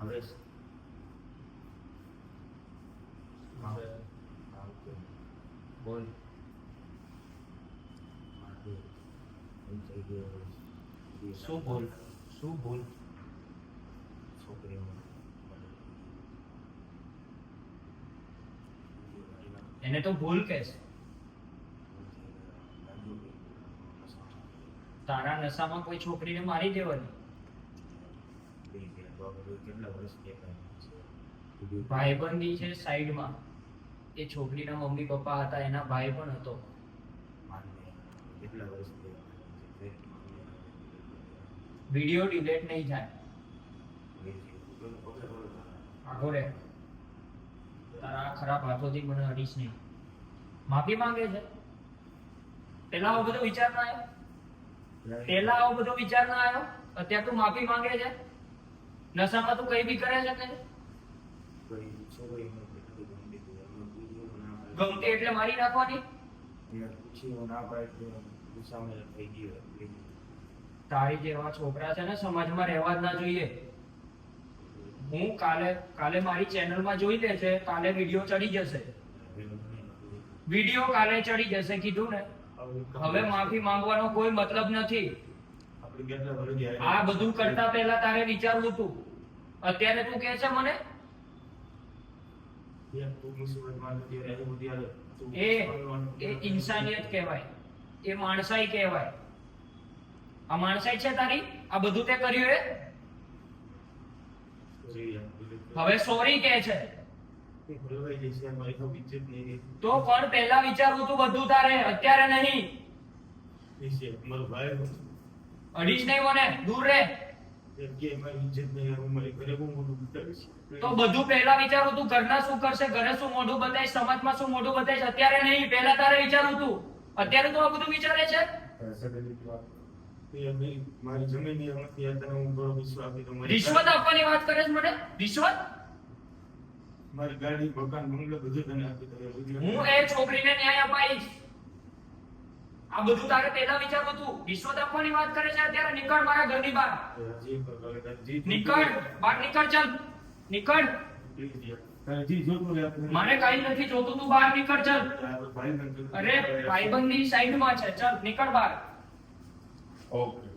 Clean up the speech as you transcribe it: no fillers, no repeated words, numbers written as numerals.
ભાવેશ બોલ શું બોલ છોકરી એને તો ભૂલ કે છે તારા નશામાં કોઈ છોકરીને મારી દેવાની ભાઈબંધી છે સાઈડમાં એ છોકરીના મમ્મી પપ્પા હતા એના ભાઈ પણ હતો વિડિયો ડિલીટ નહીં થાય આગો રે તારા ખરાબ હાથોથી મને અડીશ નહીં માફી માંગે છે પેલા આવો બધો વિચાર ના આવ્યો અત્યારે તું માફી માંગે છે નશામાં તું કઈ બી કરે છે કે ગમતી એટલે મારી નાખવાની તારી જેવા છોકરા છે ને સમાજમાં રહેવા જ ના જોઈએ હું કાલે મારી ચેનલમાં જોઈ લે છે કાલે વિડિયો ચડી જશે કીધું ને હવે માફી માંગવાનો કોઈ મતલબ નથી આ બધું કરતા પહેલા તારે વિચારવું તું અત્યારે તું કહે છે મને એ ઇન્સાનિયત કહેવાય એ માણસાઈ કહેવાય આ માણસાઈ છે તારી આ બધું તે કર્યું એ હવે સોરી કહે છે તો પણ પહેલા વિચારવું તું બધું તારે અત્યારે નહીં અડીશ નહીં મને દૂર રહે તો બધું પહેલા વિચારવું તું ઘરના શું કરશે ઘરે શું મોઢું બતાવીશ સમાજમાં શું મોઢું બતાવીશ અત્યારે નહીં પહેલા તારે વિચારવું તું અત્યારે તો આ બધું વિચારે છે રિશ્વત આપવાની વાત કરે છે મને રિશ્વત મારી ગાડી મકાન બંગલો બધું તને આપી દઉં હું એ છોકરીને ન્યાય અપાઈશ આ બધું તારે પહેલા વિચારવું તું રિશ્વત આપવાની વાત કરે છે અત્યારે નીકળ મારા ઘરની બહાર નીકળ બહાર નીકળ ચાલ નીકળ મારે કઈ નથી જોતું તું બહાર નીકળ ચાલ અરે ભાઈબંધની સાઈડમાં છે ચાલ નીકળ બહાર ઓકે